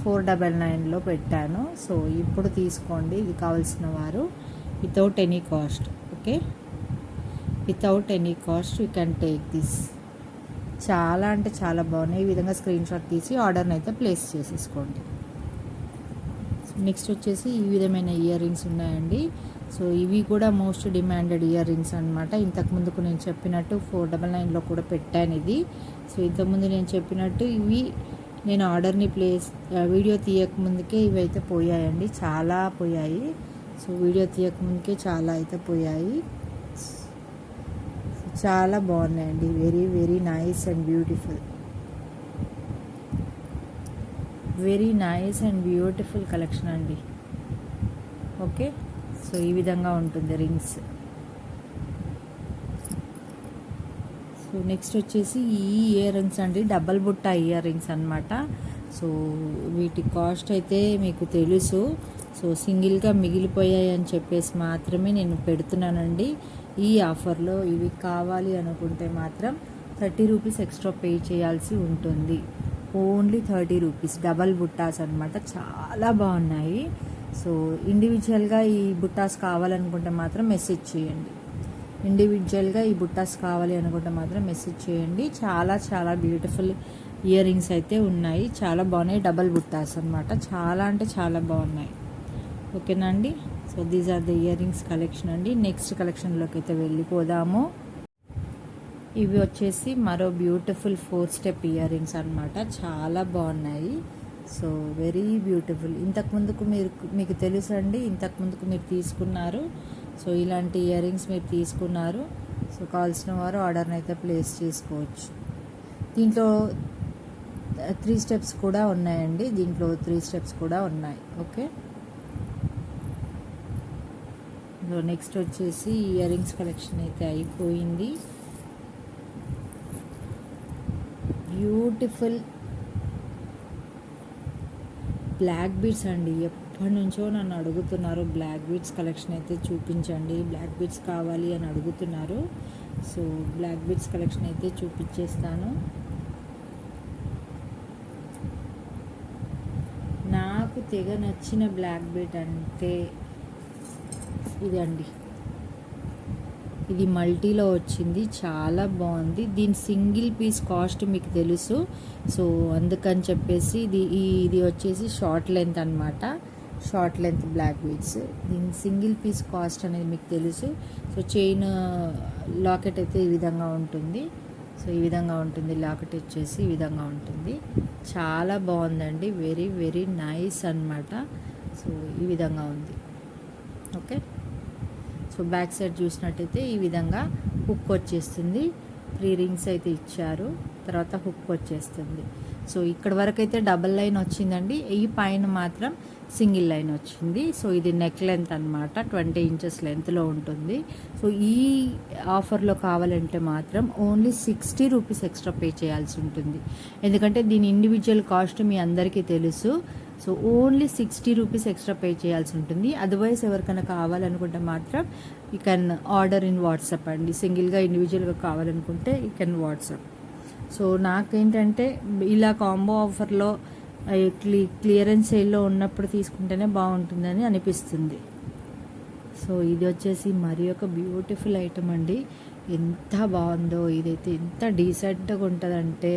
499లో పెట్టాను. సో ఇప్పుడు తీసుకోండి, ఇది కావాల్సిన వారు without any cost. Okay. Without any cost you can take this. చాలా అంటే చాలా బాగున్నాయి. ఈ విధంగా స్క్రీన్ షాట్ తీసి ఆర్డర్ని అయితే ప్లేస్ చేసేసుకోండి. నెక్స్ట్ వచ్చేసి ఈ విధమైన ఇయర్ రింగ్స్ ఉన్నాయండి. సో ఇవి కూడా మోస్ట్ డిమాండెడ్ ఇయర్ రింగ్స్ అనమాట. ఇంతకుముందుకు నేను చెప్పినట్టు 499లో కూడా పెట్టాను ఇది. సో ఇంతకుముందు నేను చెప్పినట్టు ఇవి నేను ఆర్డర్ని వీడియో తీయకముందుకే ఇవి అయితే పోయాయండి, చాలా పోయాయి. సో వీడియో తీయకముందుకే చాలా అయితే పోయాయి. చాలా బాగున్నాయండి, very very nice and beautiful. Very nice and beautiful collection అండి. ఓకే. సో ఈ విధంగా ఉంటుంది రింగ్స్. సో నెక్స్ట్ వచ్చేసి ఈ ఇయర్ రింగ్స్ అండి, డబల్ బుట్ట ఇయర్ రింగ్స్ అనమాట. సో వీటి కాస్ట్ అయితే మీకు తెలుసు. సో సింగిల్గా మిగిలిపోయాయి అని చెప్పేసి మాత్రమే నేను పెడుతున్నానండి ఈ ఆఫర్లో. ఇవి కావాలి అనుకుంటే మాత్రం 30 రూపీస్ ఎక్స్ట్రా పే చేయాల్సి ఉంటుంది. Only 30 rupees. డబల్ బుట్టాస్ అనమాట, చాలా బాగున్నాయి. సో ఇండివిజువల్గా ఈ బుట్టాస్ కావాలనుకుంటే మాత్రం మెసేజ్ చేయండి. ఇండివిజువల్గా ఈ బుట్టాస్ కావాలి అనుకుంటే మాత్రం మెసేజ్ చేయండి. చాలా చాలా బ్యూటిఫుల్ ఇయర్ రింగ్స్ అయితే ఉన్నాయి, చాలా బాగున్నాయి. డబల్ బుట్టాస్ అనమాట, చాలా అంటే చాలా బాగున్నాయి. ఓకేనా అండి. So these are the earrings collection అండి. నెక్స్ట్ కలెక్షన్లోకి అయితే వెళ్ళిపోదాము. ఇవి వచ్చేసి మరో బ్యూటిఫుల్ 4 స్టెప్ ఇయర్ రింగ్స్ అనమాట, చాలా బాగున్నాయి. So very beautiful. ఇంతకుముందుకు మీకు తెలుసు అండి, ఇంతకుముందుకు మీరు తీసుకున్నారు. సో ఇలాంటి ఇయర్ రింగ్స్ మీరు తీసుకున్నారు. సో కావాల్సిన వారు ఆర్డర్ని అయితే ప్లేస్ చేసుకోవచ్చు. దీంట్లో 3 స్టెప్స్ కూడా ఉన్నాయండి. దీంట్లో 3 స్టెప్స్ కూడా ఉన్నాయి. ఓకే. సో నెక్స్ట్ వచ్చేసి ఇయర్ రింగ్స్ కలెక్షన్ అయితే అయిపోయింది. బ్యూటిఫుల్ బ్లాక్ బీడ్స్ అండి. ఎప్పటి నుంచో నన్ను అడుగుతున్నారు బ్లాక్ బీడ్స్ కలెక్షన్ అయితే చూపించండి, బ్లాక్ బీడ్స్ కావాలి అని అడుగుతున్నారు. సో బ్లాక్ బీడ్స్ కలెక్షన్ అయితే చూపించేస్తాను. నాకు తెగ నచ్చిన బ్లాక్ బీడ్ అంటే ఇదండి. ఇది మల్టీలో వచ్చింది, చాలా బాగుంది. దీని సింగిల్ పీస్ కాస్ట్ మీకు తెలుసు. సో అందుకని చెప్పేసి ఇది వచ్చేసి షార్ట్ లెంత్ అనమాట, షార్ట్ లెంత్ బ్లాక్ బీడ్స్. దీని సింగిల్ పీస్ కాస్ట్ అనేది మీకు తెలుసు. సో చైన్ లాకెట్ అయితే ఈ విధంగా ఉంటుంది. సో ఈ విధంగా ఉంటుంది, లాకెట్ వచ్చేసి ఈ విధంగా ఉంటుంది. చాలా బాగుందండి, వెరీ వెరీ నైస్ అనమాట. సో ఈ విధంగా ఉంది. ఓకే. సో బ్యాక్ సైడ్ చూసినట్టయితే ఈ విధంగా హుక్ వచ్చేస్తుంది. 3 రింగ్స్ అయితే ఇచ్చారు, తర్వాత హుక్ వచ్చేస్తుంది. సో ఇక్కడ వరకు అయితే డబల్ లైన్ వచ్చిందండి, ఈ పైన మాత్రం సింగిల్ లైన్ వచ్చింది. సో ఇది నెక్ లెంత్ అనమాట, 20 ఇంచెస్ లెంత్లో ఉంటుంది. సో ఈ ఆఫర్లో కావాలంటే మాత్రం ఓన్లీ 60 రూపీస్ ఎక్స్ట్రా పే చేయాల్సి ఉంటుంది. ఎందుకంటే దీని ఇండివిజువల్ కాస్ట్ మీ అందరికీ తెలుసు. So only 60 rupees extra pay చేయాల్సి ఉంటుంది. అదర్వైజ్ ఎవరికైనా కావాలనుకుంటే మాత్రం you can order in WhatsApp అండి. సింగిల్గా ఇండివిజువల్గా కావాలనుకుంటే యూ కెన్ వాట్సాప్. సో నాకేంటంటే ఇలా కాంబో ఆఫర్లో క్లియరెన్స్ సేల్లో ఉన్నప్పుడు తీసుకుంటేనే బాగుంటుందని అనిపిస్తుంది. సో ఇది వచ్చేసి మరి ఒక బ్యూటిఫుల్ ఐటమ్ అండి. ఎంత బాగుందో ఇదైతే, ఎంత డీసెంట్గా ఉంటుందంటే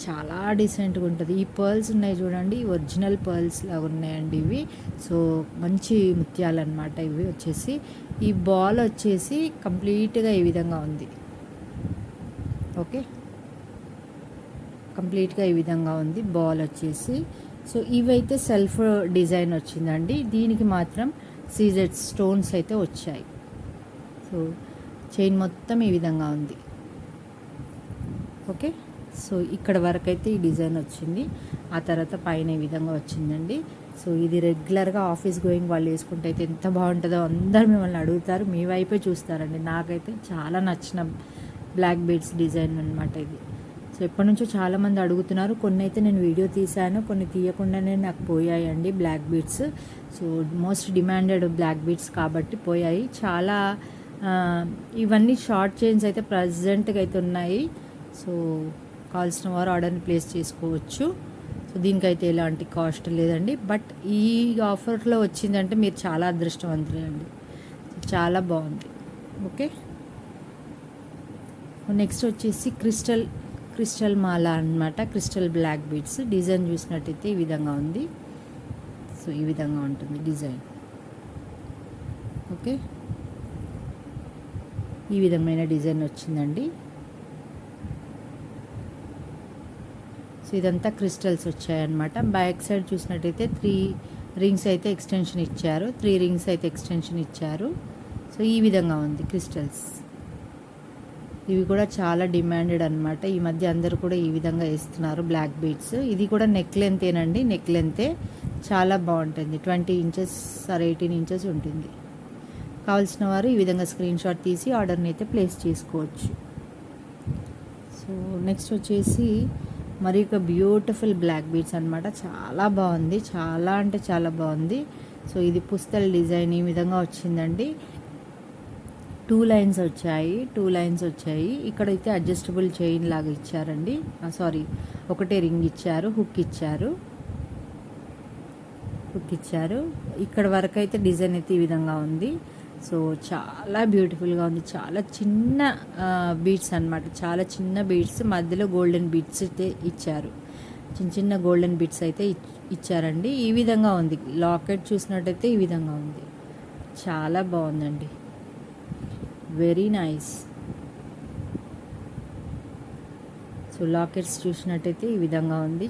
చాలా డీసెంట్గా ఉంటుంది. ఈ పర్ల్స్ ఉన్నాయి చూడండి, ఒరిజినల్ పర్ల్స్ లాగా ఉన్నాయండి ఇవి. సో మంచి ముత్యాలు అనమాట ఇవి వచ్చేసి. ఈ బాల్ వచ్చేసి కంప్లీట్గా ఈ విధంగా ఉంది. ఓకే, కంప్లీట్గా ఈ విధంగా ఉంది బాల్ వచ్చేసి. సో ఇవైతే సెల్ఫ్ డిజైన్ వచ్చిందండి. దీనికి మాత్రం సీజెడ్ స్టోన్స్ అయితే వచ్చాయి. సో చైన్ మొత్తం ఈ విధంగా ఉంది. ఓకే. సో ఇక్కడ వరకు అయితే ఈ డిజైన్ వచ్చింది. ఆ తర్వాత పైన ఈ విధంగా వచ్చిందండి. సో ఇది రెగ్యులర్గా ఆఫీస్ గోయింగ్ వాళ్ళు వేసుకుంటే అయితే ఎంత బాగుంటుందో అందరు మిమ్మల్ని అడుగుతారు, మీ వైపే చూస్తారండి. నాకైతే చాలా నచ్చిన బ్లాక్ బీడ్స్ డిజైన్ అనమాట ఇది. సో ఎప్పటి నుంచో చాలామంది అడుగుతున్నారు. కొన్ని అయితే నేను వీడియో తీశాను, కొన్ని తీయకుండానే నాకు పోయాయండి black beads. So most demanded black beads కాబట్టి పోయాయి చాలా. ఇవన్నీ షార్ట్ చైన్స్ అయితే ప్రజెంట్గా అయితే ఉన్నాయి. సో కావాల్సిన వారు ఆర్డర్ని ప్లేస్ చేసుకోవచ్చు. సో దీనికైతే ఎలాంటి కాస్ట్ లేదండి. బట్ ఈ ఆఫర్లో వచ్చిందంటే మీరు చాలా అదృష్టవంతులే అండి, చాలా బాగుంది. ఓకే. నెక్స్ట్ వచ్చేసి క్రిస్టల్ మాల అనమాట, క్రిస్టల్ బ్లాక్ బీడ్స్. డిజైన్ చూసినట్టయితే ఈ విధంగా ఉంది. సో ఈ విధంగా ఉంటుంది డిజైన్. ఓకే, ఈ విధమైన డిజైన్ వచ్చిందండి. సో ఇదంతా క్రిస్టల్స్ వచ్చాయన్నమాట. బ్యాక్ సైడ్ చూసినట్టయితే 3 రింగ్స్ అయితే ఎక్స్టెన్షన్ ఇచ్చారు, 3 రింగ్స్ అయితే ఎక్స్టెన్షన్ ఇచ్చారు. సో ఈ విధంగా ఉంది క్రిస్టల్స్. ఇవి కూడా చాలా డిమాండెడ్ అనమాట. ఈ మధ్య అందరూ కూడా ఈ విధంగా వేస్తున్నారు బ్లాక్ బీడ్స్. ఇది కూడా నెక్ లెంతేనండి, నెక్ లెంతే, చాలా బాగుంటుంది. 20 ఇంచెస్ ఆర్ 18 ఇంచెస్ ఉంటుంది. కావాల్సిన వారు ఈ విధంగా స్క్రీన్ షాట్ తీసి ఆర్డర్ని అయితే ప్లేస్ చేసుకోవచ్చు. సో నెక్స్ట్ వచ్చేసి మరి ఒక బ్యూటిఫుల్ బ్లాక్ బీడ్స్ అనమాట. చాలా బాగుంది, చాలా అంటే చాలా బాగుంది. సో ఇది పుస్తల డిజైన్ ఈ విధంగా వచ్చిందండి. 2 లైన్స్ వచ్చాయి. ఇక్కడైతే అడ్జస్టబుల్ చైన్ లాగా ఇచ్చారండి. సారీ, ఒకటే రింగ్ ఇచ్చారు, హుక్ ఇచ్చారు. ఇక్కడ వరకు అయితే డిజైన్ అయితే ఈ విధంగా ఉంది. సో చాలా బ్యూటిఫుల్గా ఉంది. చాలా చిన్న బీడ్స్ అనమాట, చాలా చిన్న బీడ్స్, మధ్యలో గోల్డెన్ బీడ్స్ అయితే ఇచ్చారు. చిన్న గోల్డెన్ బీడ్స్ అయితే ఇచ్చారండి. ఈ విధంగా ఉంది. లాకెట్ చూసినట్టయితే ఈ విధంగా ఉంది. చాలా బాగుందండి, వెరీ నైస్. సో లాకెట్స్ చూసినట్టయితే ఈ విధంగా ఉంది.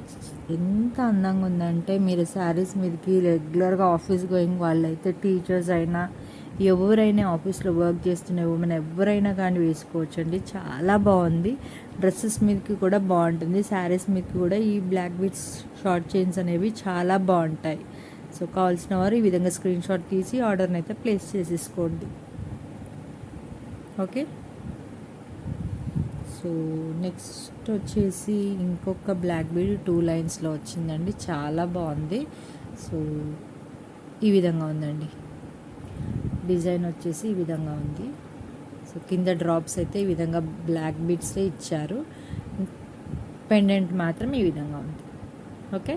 ఎంత అందంగా ఉందంటే మీరు శారీస్ మీదకి రెగ్యులర్గా ఆఫీస్ గోయింగ్ వాళ్ళైతే, టీచర్స్ అయినా ఎవరైనా, ఆఫీస్లో వర్క్ చేస్తున్న ఉమెన్ ఎవరైనా కానీ వేసుకోవచ్చండి. చాలా బాగుంది. డ్రెస్సెస్ మీదకి కూడా బాగుంటుంది, శారీస్ మీదకి కూడా ఈ బ్లాక్ బీడ్స్ షార్ట్ చైన్స్ అనేవి చాలా బాగుంటాయి. సో కావాల్సిన వారు ఈ విధంగా స్క్రీన్ షాట్ తీసి ఆర్డర్ని అయితే ప్లేస్ చేసేసుకోండి. ఓకే. సో నెక్స్ట్ వచ్చేసి ఇంకొక బ్లాక్ బీడ్ 2 లైన్స్లో వచ్చిందండి. చాలా బాగుంది. సో ఈ విధంగా ఉందండి. డిజైన్ వచ్చేసి ఈ విధంగా ఉంది. సో కింద డ్రాప్స్ అయితే ఈ విధంగా బ్లాక్ బీడ్సే ఇచ్చారు. పెండెంట్ మాత్రం ఈ విధంగా ఉంది. ఓకే.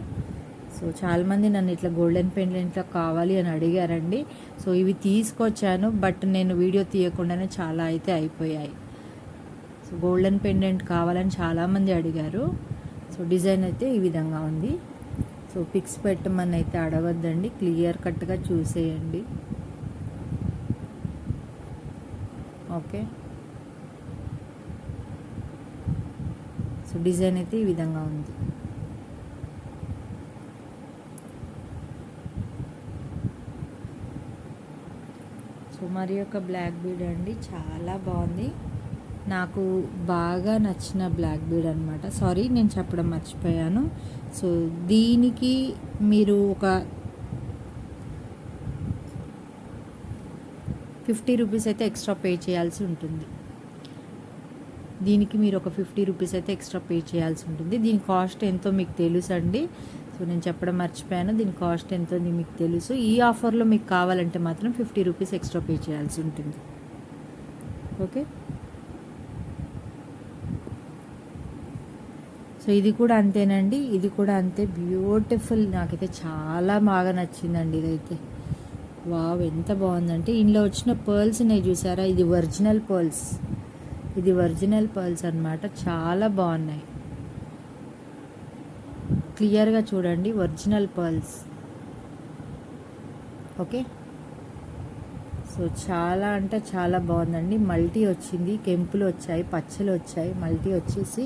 సో చాలామంది నన్ను ఇట్లా గోల్డెన్ పెండెంట్లో కావాలి అని అడిగారండి. సో ఇవి తీసుకొచ్చాను, బట్ నేను వీడియో తీయకుండానే చాలా అయితే అయిపోయాయి. సో గోల్డెన్ పెండెంట్ కావాలని చాలామంది అడిగారు. సో డిజైన్ అయితే ఈ విధంగా ఉంది. సో పిక్స్ పెట్టమని అయితే అడగొద్దండి, క్లియర్ కట్గా చూసేయండి. ఓకే. సో డిజైన్ అయితే ఈ విధంగా ఉంది. సో మరి ఒక బ్లాక్ బీడ్ అండి, చాలా బాగుంది. నాకు బాగా నచ్చిన బ్లాక్ బీడ్ అనమాట. సారీ, నేను చెప్పడం మర్చిపోయాను. సో దీనికి మీరు ఒక 50 రూపీస్ అయితే ఎక్స్ట్రా పే చేయాల్సి ఉంటుంది. దీనికి మీరు ఒక 50 రూపీస్ అయితే ఎక్స్ట్రా పే చేయాల్సి ఉంటుంది. దీని కాస్ట్ ఎంతో మీకు తెలుసు అండి. సో నేను చెప్పడం మర్చిపోయాను, దీని కాస్ట్ ఎంతో మీకు తెలుసు. ఈ ఆఫర్లో మీకు కావాలంటే మాత్రం 50 రూపీస్ ఎక్స్ట్రా పే చేయాల్సి ఉంటుంది. ఓకే. సో ఇది కూడా అంతేనండి, ఇది కూడా అంతే బ్యూటిఫుల్. నాకైతే చాలా బాగా నచ్చిందండి ఇదైతే. వావ్, ఎంత బాగుందంటే ఇందులో వచ్చిన పర్ల్స్ ఉన్నాయి చూసారా, ఇది ఒరిజినల్ పర్ల్స్ అనమాట. చాలా బాగున్నాయి, క్లియర్గా చూడండి, ఒరిజినల్ పర్ల్స్. ఓకే. సో చాలా అంటే చాలా బాగుందండి. మల్టీ వచ్చింది, కెంపులు వచ్చాయి, పచ్చలు వచ్చాయి, మల్టీ వచ్చేసి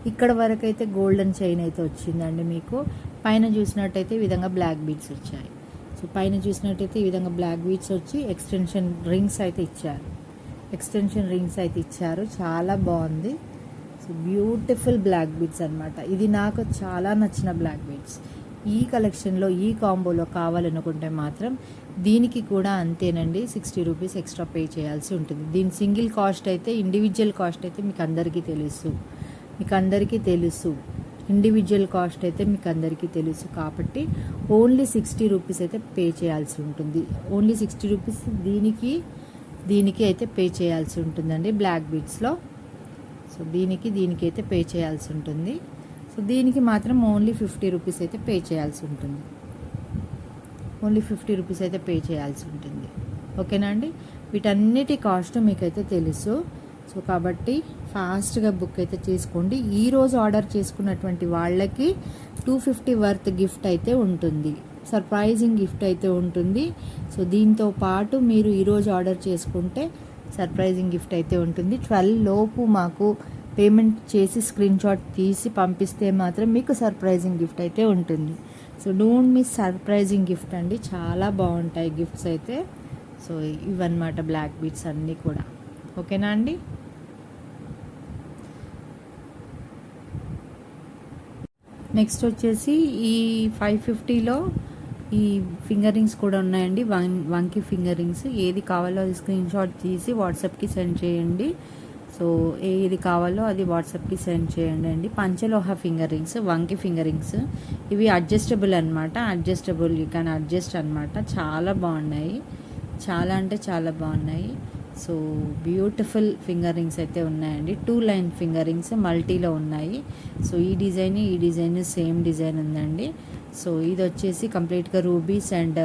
ఇక్కడ వరకు అయితే గోల్డెన్ చైన్ అయితే వచ్చిందండి మీకు. పైన చూసినట్టయితే ఈ విధంగా బ్లాక్ బీడ్స్ వచ్చాయి. సో పైన చూసినట్టయితే ఈ విధంగా బ్లాక్ బీడ్స్ వచ్చి ఎక్స్టెన్షన్ రింగ్స్ అయితే ఇచ్చారు. చాలా బాగుంది. సో బ్యూటిఫుల్ బ్లాక్ బీడ్స్ అనమాట. ఇది నాకు చాలా నచ్చిన బ్లాక్ బీడ్స్. ఈ కలెక్షన్లో ఈ కాంబోలో కావాలనుకుంటే మాత్రం దీనికి కూడా అంతేనండి, 60 రూపీస్ ఎక్స్ట్రా పే చేయాల్సి ఉంటుంది. దీని సింగిల్ కాస్ట్ అయితే, ఇండివిజువల్ కాస్ట్ అయితే మీకు అందరికీ తెలుసు. ఇండివిజువల్ కాస్ట్ అయితే మీకు అందరికీ తెలుసు కాబట్టి ఓన్లీ 60 రూపీస్ అయితే పే చేయాల్సి ఉంటుంది. ఓన్లీ 60 రూపీస్ దీనికి అయితే పే చేయాల్సి ఉంటుందండి బ్లాక్ బీడ్స్లో. సో దీనికి అయితే పే చేయాల్సి ఉంటుంది. సో దీనికి మాత్రం ఓన్లీ 50 రూపీస్ అయితే పే చేయాల్సి ఉంటుంది. ఓకేనా అండి. వీటన్నిటి కాస్ట్ మీకైతే తెలుసు. సో కాబట్టి ఫాస్ట్గా బుక్ అయితే చేసుకోండి. ఈరోజు ఆర్డర్ చేసుకున్నటువంటి వాళ్ళకి 250 వర్త్ గిఫ్ట్ అయితే ఉంటుంది, సర్ప్రైజింగ్ గిఫ్ట్ అయితే ఉంటుంది. సో దీంతో పాటు మీరు ఈరోజు ఆర్డర్ చేసుకుంటే సర్ప్రైజింగ్ గిఫ్ట్ అయితే ఉంటుంది. 12 లోపు మాకు పేమెంట్ చేసి స్క్రీన్ షాట్ తీసి పంపిస్తే మాత్రం మీకు సర్ప్రైజింగ్ గిఫ్ట్ అయితే ఉంటుంది. So don't miss surprising gift అండి, చాలా బాగుంటాయి గిఫ్ట్స్ అయితే. సో ఇవన్నమాట బ్లాక్ బీడ్స్ అన్నీ కూడా. ఓకేనా అండి. నెక్స్ట్ వచ్చేసి ఈ 550లో ఈ ఫింగర్ రింగ్స్ కూడా ఉన్నాయండి, వంకీ ఫింగర్ రింగ్స్. ఏది కావాలో అది స్క్రీన్ షాట్ తీసి వాట్సాప్కి సెండ్ చేయండి. సో ఏది కావాలో అది వాట్సాప్కి సెండ్ చేయండి అండి. పంచలోహ ఫింగర్ రింగ్స్, వంకి ఫింగర్ రింగ్స్, ఇవి అడ్జస్టబుల్ అనమాట. అడ్జస్టబుల్, యూ క్యాన్ అడ్జస్ట్ అనమాట. చాలా బాగున్నాయి, చాలా అంటే చాలా బాగున్నాయి. సో బ్యూటిఫుల్ ఫింగర్ రింగ్స్ అయితే ఉన్నాయండి. 2 లైన్ ఫింగర్ రింగ్స్ మల్టీలో ఉన్నాయి. సో ఈ డిజైన్ సేమ్ డిజైన్ ఉందండి. సో ఇది వచ్చేసి కంప్లీట్గా రూబీస్ అండ్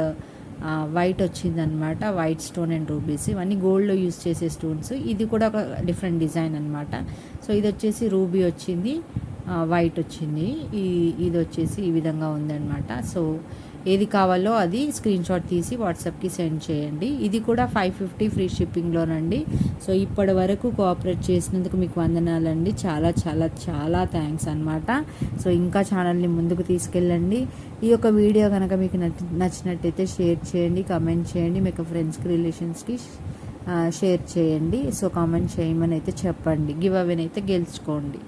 వైట్ వచ్చిందనమాట. వైట్ స్టోన్ అండ్ రూబీస్, ఇవన్నీ గోల్డ్లో యూస్ చేసే స్టోన్స్. ఇది కూడా ఒక డిఫరెంట్ డిజైన్ అనమాట. సో ఇది వచ్చేసి రూబీ వచ్చింది, వైట్ వచ్చింది. ఇది వచ్చేసి ఈ విధంగా ఉందన్నమాట. సో ఏది కావాలో అది స్క్రీన్ షాట్ తీసి వాట్సాప్కి సెండ్ చేయండి. ఇది కూడా 550 ఫ్రీ షిప్పింగ్లోనండి. సో ఇప్పటి వరకు కోఆపరేట్ చేసినందుకు మీకు వందనాలండి. చాలా చాలా చాలా థ్యాంక్స్ అనమాట. సో ఇంకా ఛానల్ని ముందుకు తీసుకెళ్ళండి. ఈ యొక్క వీడియో కనుక మీకు నచ్చినట్టయితే షేర్ చేయండి, కామెంట్ చేయండి, మీకు ఫ్రెండ్స్కి, రిలేషన్స్కి షేర్ చేయండి. సో కామెంట్ చేయమని అయితే చెప్పండి, గివ్ అవేనైతే గెలుచుకోండి.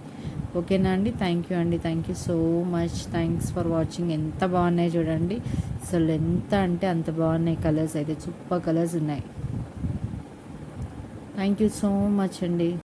ఓకేనా అండి? థ్యాంక్ యూ అండి, thank you so much. Thanks for watching. ఎంత బాగున్నాయి చూడండి, అసలు ఎంత అంటే అంత బాగున్నాయి. కలర్స్ అయితే సూపర్ కలర్స్ ఉన్నాయి. థ్యాంక్ యూ సో మచ్ అండి.